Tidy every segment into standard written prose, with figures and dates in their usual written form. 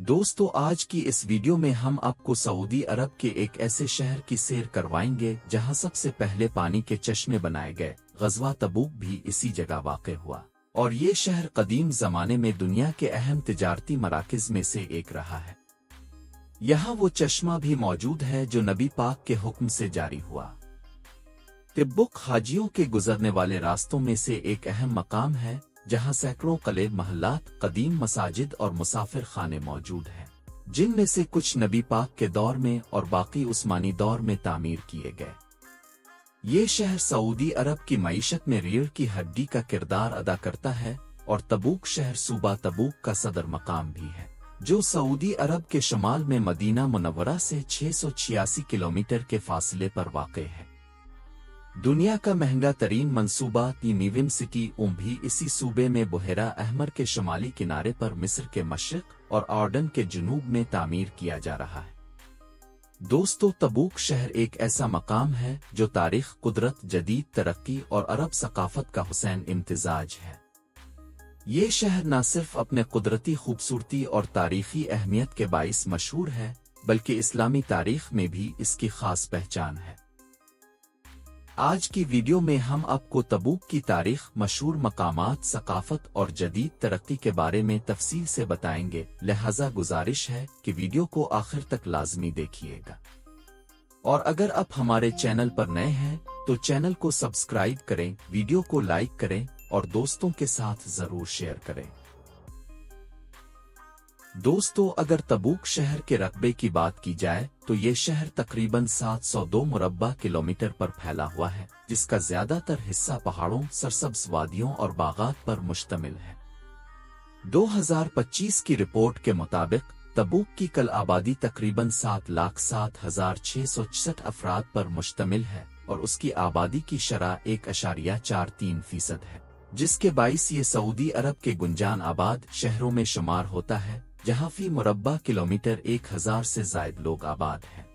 दोस्तों, आज की इस वीडियो में हम आपको सऊदी अरब के एक ऐसे शहर की सैर करवाएंगे जहां सबसे पहले पानी के चश्मे बनाए गए। ग़ज़वा तबूक भी इसी जगह वाक़ हुआ और ये शहर कदीम ज़माने में दुनिया के अहम तिजारती मराकिज़ में से एक रहा है। यहाँ वो चश्मा भी मौजूद है जो नबी पाक के हुक्म से जारी हुआ। तबूक हाजियों के गुजरने वाले रास्तों में से एक अहम मकाम है जहां सैकड़ों कले महल्लात, कदीम मसाजिद और मुसाफिर खाने मौजूद हैं, जिनमें से कुछ नबी पाक के दौर में और बाकी उस्मानी दौर में तामीर किए गए। ये शहर सऊदी अरब की मईशत में रीढ़ की हड्डी का किरदार अदा करता है और तबूक शहर सूबा तबूक का सदर मकाम भी है, जो सऊदी अरब के शुमाल में मदीना मुनव्वरा से 686 किलोमीटर के फासले पर वाक़ है। दुनिया का महंगा तरीन मंसूबा नीविम सिटी भी इसी सूबे में बुहेरा अहमर के शुमाली किनारे पर मिस्र के मशरिक और ऑर्डन के जुनूब में तामीर किया जा रहा है। दोस्तों, तबूक शहर एक ऐसा मकाम है जो तारीख, कुदरत, जदीद तरक्की और अरब सकाफत का हुसैन इम्तिजाज है। ये शहर न सिर्फ अपने कुदरती खूबसूरती और तारीखी अहमियत के बाइस मशहूर है, बल्कि इस्लामी तारीख में भी इसकी खास पहचान है। आज की वीडियो में हम आपको तबूक की तारीख, मशहूर मकामात, सकाफत और जदीद तरक्की के बारे में तफसील से बताएंगे, लिहाजा गुजारिश है कि वीडियो को आखिर तक लाजमी देखिएगा। और अगर आप हमारे चैनल पर नए हैं तो चैनल को सब्सक्राइब करें, वीडियो को लाइक करें और दोस्तों के साथ जरूर शेयर करें। दोस्तों, अगर तबूक शहर के रकबे की बात की जाए तो ये शहर तकरीबन 702 मुरब्बा किलोमीटर पर फैला हुआ है, जिसका ज्यादातर हिस्सा पहाड़ों, सरसब्ज वादियों और बागात पर मुश्तमिल है। 2025 की रिपोर्ट के मुताबिक तबूक की कल आबादी तकरीबन 7,07,666 अफराद पर मुश्तमिल है और उसकी आबादी की शरह 1.43% है, जिसके बाइस ये सऊदी अरब के गुंजान आबाद शहरों में शुमार होता है, जहां फी मुरब्बा किलोमीटर 1000 से जायद लोग आबाद हैं।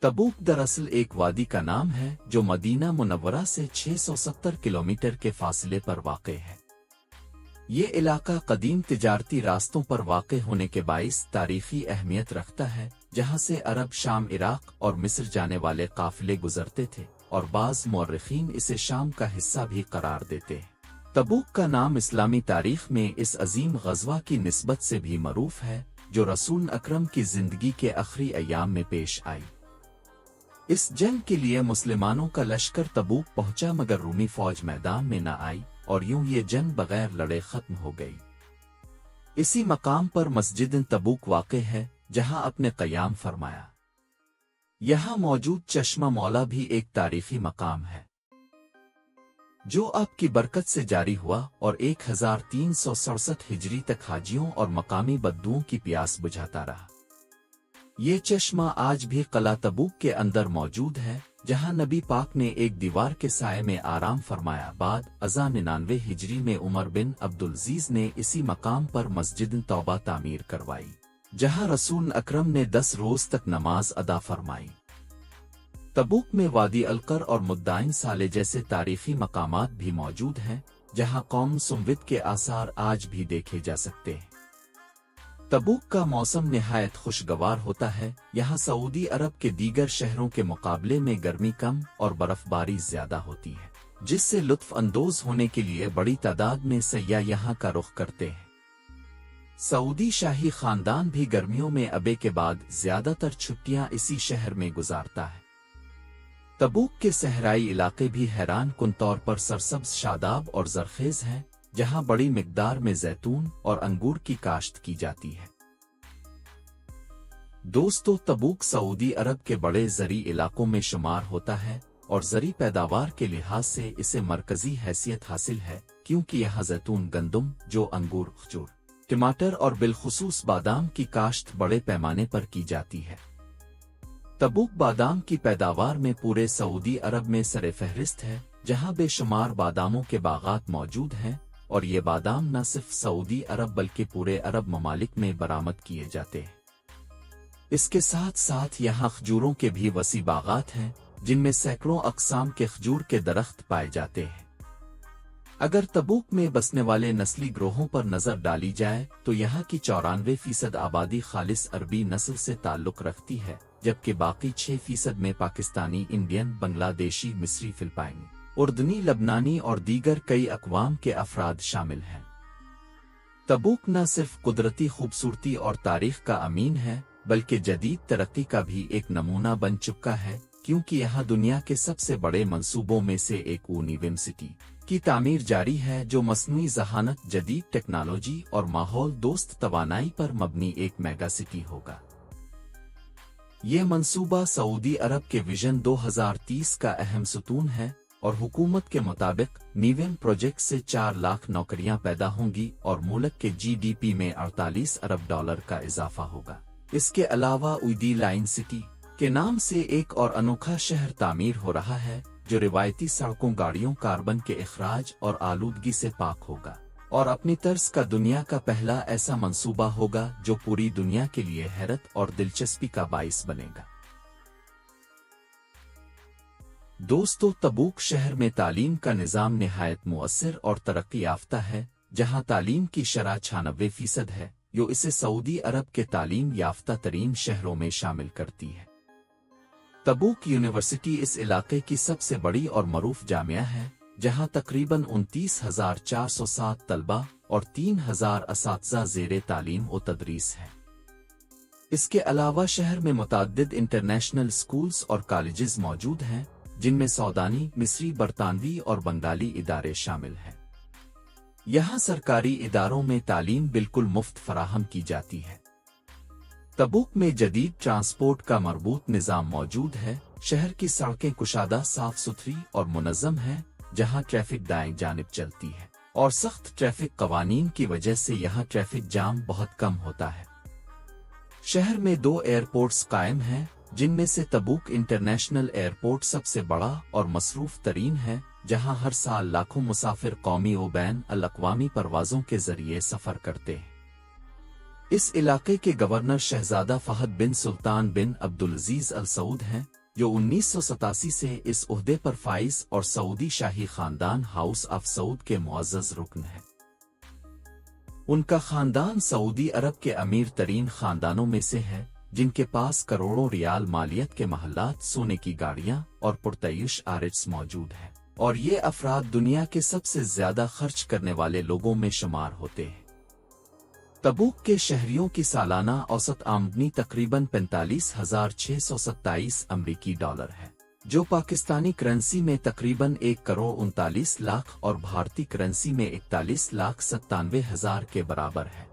तबूक दरअसल एक वादी का नाम है जो मदीना मुनव्वरा से 670 किलोमीटर के फासले पर वाक़ है। ये इलाका कदीम तिजारती रास्तों पर वाक़ होने के बाइस तारीखी अहमियत रखता है, जहां से अरब, शाम, इराक और मिस्र जाने वाले काफिले गुजरते थे और बाज़ मौर्रिखीन इसे शाम का हिस्सा भी करार देते हैं। तबूक का नाम इस्लामी तारीख में इस अजीम ग़ज़वा की निस्बत से भी मरूफ है जो रसूल अकरम की जिंदगी के आखिरी अय्याम में पेश आई। इस जंग के लिए मुसलमानों का लश्कर तबूक पहुंचा, मगर रूमी फौज मैदान में न आई और यूं ये जंग बगैर लड़े खत्म हो गई। इसी मकाम पर मस्जिद तबूक वाक़ है जहां आपने क़याम फरमाया। यहाँ मौजूद चश्मा मौला भी एक तारीखी मकाम है जो आपकी बरकत से जारी हुआ और 1367 हिजरी तक हाजियों और मकामी बद्दुओं की प्यास बुझाता रहा। ये चश्मा आज भी क़ला तबूक के अंदर मौजूद है, जहां नबी पाक ने एक दीवार के साये में आराम फरमाया। बाद 99 हिजरी में उमर बिन अब्दुलजीज ने इसी मकाम पर मस्जिद तौबा तामीर करवाई, जहां रसूल अकरम ने 10 रोज तक नमाज अदा फरमाई। तबूक में वादी अलकर और मुद्दाइन साले जैसे तारीखी मकामात भी मौजूद हैं, जहां कौम सुमविद के आसार आज भी देखे जा सकते हैं। तबूक का मौसम निहायत खुशगवार होता है। यहाँ सऊदी अरब के दीगर शहरों के मुकाबले में गर्मी कम और बर्फबारी ज्यादा होती है, जिससे लुत्फ अंदोज होने के लिए बड़ी तादाद में सयाह यहाँ का रुख करते हैं। सऊदी शाही खानदान भी गर्मियों में अबे के बाद ज्यादातर छुट्टियां इसी शहर में गुजारता है। तबूक के सहराई इलाके भी हैरान कुन तौर पर सरसब्ज, शादाब और जरखेज हैं, जहां बड़ी मिकदार में जैतून और अंगूर की काश्त की जाती है। दोस्तों, तबूक सऊदी अरब के बड़े ज़री इलाकों में शुमार होता है और ज़री पैदावार के लिहाज से इसे मरकजी हैसियत हासिल है, क्योंकि यहाँ जैतून, गंदम, जो, अंगूर, खजूर, टमाटर और बिलखुसूस बादाम की काश्त बड़े पैमाने पर की जाती है। तबूक बादाम की पैदावार में पूरे सऊदी अरब में सरे फहरिस्त है, जहां बेशुमार बादामों के बागात मौजूद हैं और ये बादाम न सिर्फ सऊदी अरब बल्कि पूरे अरब ममालिक में बरामद किए जाते हैं। इसके साथ साथ यहाँ खजूरों के भी वसी बागात हैं, जिनमें सैकड़ों अक़साम के खजूर के दरख्त पाए जाते हैं। अगर तबूक में बसने वाले नस्ली ग्रोहों पर नजर डाली जाए तो यहाँ की 94% आबादी खालिस अरबी नस्ल से ताल्लुक रखती है, जबकि बाकी 6% में पाकिस्तानी, इंडियन, बांग्लादेशी, मिस्री, फिलिपाइनी, उर्दनी, लबनानी और दीगर कई अक़वाम के अफराद शामिल हैं। तबूक न सिर्फ कुदरती खूबसूरती और तारीख का अमीन है, बल्कि जदीद तरक्की का भी एक नमूना बन चुका है, क्योंकि यहाँ दुनिया के सबसे बड़े मंसूबों में से एक यूनिवर्सिटी की तामीर जारी है, जो मस्नूई ज़हानत, जदीद टेक्नोलॉजी और माहौल दोस्त तवानाई पर मबनी एक मेगा सिटी होगा। ये मंसूबा सऊदी अरब के विजन 2030 का अहम सुतून है और हुकूमत के मुताबिक नीवेम प्रोजेक्ट से 4 लाख नौकरियां पैदा होंगी और मुल्क के जीडीपी में 48 अरब डॉलर का इजाफा होगा। इसके अलावा उइदी लाइन सिटी के नाम से एक और अनोखा शहर तामीर हो रहा है, जो रिवायती सड़कों, गाड़ियों, कार्बन के इखराज और आलूदगी से पाक होगा और अपनी तर्ज का दुनिया का पहला ऐसा मंसूबा होगा जो पूरी दुनिया के लिए हैरत और दिलचस्पी का बाइस बनेगा। दोस्तों, तबूक शहर में तालीम का निज़ाम निहायत मुअस्सिर और तरक्की याफ्ता है, जहां तालीम की शरह 96% है, जो इसे सऊदी अरब के तालीम याफ्ता तरीन शहरों में शामिल करती है। तबूक यूनिवर्सिटी इस इलाके की सबसे बड़ी और मरूफ जामिया है, जहां तकरीबन 29,407 तलबा और 3,000 असातिज़ा ज़ेरे तालीम व तदरीस हैं। इसके अलावा शहर में मुतअद्दिद इंटरनेशनल स्कूल्स और कॉलेजेस मौजूद हैं, जिनमें सौदानी, मिस्री, बरतानवी और बंगाली इदारे शामिल हैं। यहाँ सरकारी इदारों में तालीम बिल्कुल मुफ्त फराहम की जाती है। तबूक में जदीद ट्रांसपोर्ट का मरबूत निज़ाम मौजूद है। शहर की सड़कें कुशादा, साफ सुथरी और मुनज़्ज़म हैं, जहाँ ट्रैफिक दाएं जानिब चलती है और सख्त ट्रैफिक कवानीन की वजह से यहाँ ट्रैफिक जाम बहुत कम होता है। शहर में 2 एयरपोर्ट्स कायम हैं, जिनमें से तबूक इंटरनेशनल एयरपोर्ट सबसे बड़ा और मसरूफ तरीन है, जहां हर साल लाखों मुसाफिर कौमी व बैन अल-अक़वामी परवाज़ों के जरिए सफ़र करते हैं। इस इलाके के गवर्नर शहजादा फहद बिन सुल्तान बिन अब्दुलअज़ीज़ अल सऊद हैं, जो 1987 से इस ओहदे पर फाइज और सऊदी शाही खानदान हाउस ऑफ सऊद के मुअज़्ज़ज़ रुकन हैं। उनका खानदान सऊदी अरब के अमीर तरीन खानदानों में से है, जिनके पास करोड़ों रियाल मालियत के महल्लात, सोने की गाड़ियां और पुरतईश आरिट्स मौजूद हैं, और ये अफराद दुनिया के सबसे ज्यादा खर्च करने वाले लोगों में शुमार होते हैं। तबूक के शहरियों की सालाना औसत आमदनी तकरीबन 45,627 अमरीकी डॉलर है, जो पाकिस्तानी करेंसी में तकरीबन 1,39 लाख और भारतीय करेंसी में 41,97,000 के बराबर है।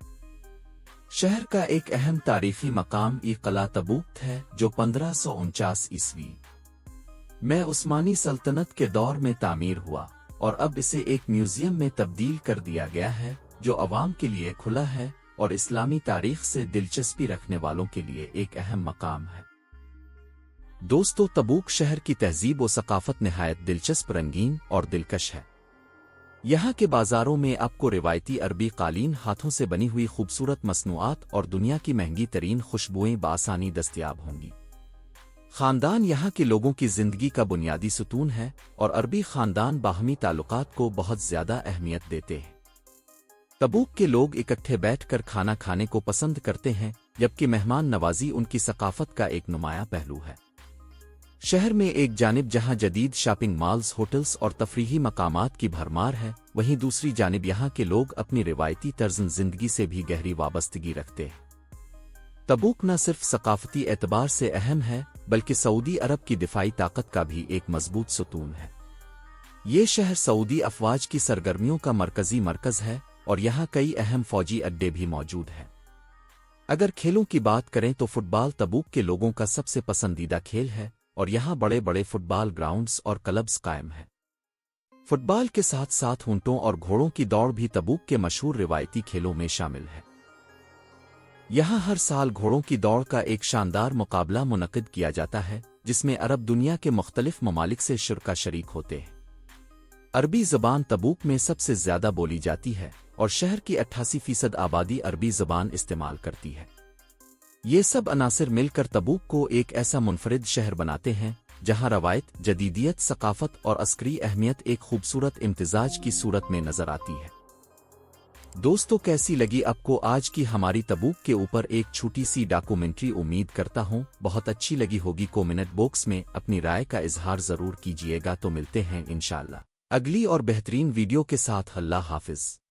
शहर का एक अहम तारीखी मकाम ये किला तबूक है, जो 1549 ईस्वी में उस्मानी सल्तनत के दौर में तामीर हुआ और अब इसे एक म्यूजियम में तब्दील कर दिया गया है, जो अवाम के लिए खुला है और इस्लामी तारीख से दिलचस्पी रखने वालों के लिए एक अहम मकाम है। दोस्तों, तबूक शहर की तहजीब व सकाफत निहायत दिलचस्प, रंगीन और दिलकश है। यहाँ के बाजारों में आपको रिवायती अरबी कालीन, हाथों से बनी हुई खूबसूरत मसनूआत और दुनिया की महंगी तरीन खुशबुएं बआसानी दस्तयाब होंगी। खानदान यहाँ के लोगों की जिंदगी का बुनियादी सुतून है और अरबी खानदान बाहमी ताल्लुकात को बहुत ज्यादा अहमियत देते हैं। तबूक के लोग इकट्ठे बैठकर खाना खाने को पसंद करते हैं, जबकि मेहमान नवाजी उनकी सकाफत का एक नुमाया पहलू है। शहर में एक जानिब जहां जदीद शॉपिंग मॉल्स, होटल्स और तफरीही मकामात की भरमार है, वहीं दूसरी जानिब यहाँ के लोग अपनी रिवायती तर्ज जिंदगी से भी गहरी वाबस्तगी रखते हैं। तबूक न सिर्फ सकाफती एतबार से अहम है, बल्कि सऊदी अरब की दिफाई ताकत का भी एक मजबूत सुतून है। ये शहर सऊदी अफवाज की सरगर्मियों का मरकजी मरकज है और यहाँ कई अहम फौजी अड्डे भी मौजूद हैं। अगर खेलों की बात करें तो फुटबॉल तबूक के लोगों का सबसे पसंदीदा खेल है और यहाँ बड़े बड़े फुटबॉल ग्राउंड्स और क्लब्स कायम हैं। फुटबॉल के साथ साथ ऊंटों और घोड़ों की दौड़ भी तबूक के मशहूर रिवायती खेलों में शामिल है। यहाँ हर साल घोड़ों की दौड़ का एक शानदार मुकाबला मुनक्किद किया जाता है, जिसमें अरब दुनिया के मुख्तलिफ ममालिक से शुरका शरीक होते हैं। अरबी ज़बान तबूक में सबसे ज्यादा बोली जाती है और शहर की 88% आबादी अरबी ज़बान इस्तेमाल करती है। ये सब अनासिर मिलकर तबूक को एक ऐसा मुनफरिद शहर बनाते हैं جہاں روایت، جدیدیت، ثقافت اور عسکری اہمیت ایک خوبصورت امتزاج کی صورت میں نظر آتی ہے۔ دوستو، کیسی لگی آپ کو آج کی ہماری تبوک کے اوپر ایک چھوٹی سی ڈاکومنٹری؟ امید کرتا ہوں بہت اچھی لگی ہوگی۔ کومنٹ باکس میں اپنی رائے کا اظہار ضرور کیجیے گا۔ تو ملتے ہیں انشاءاللہ اگلی اور بہترین ویڈیو کے ساتھ۔ اللہ حافظ۔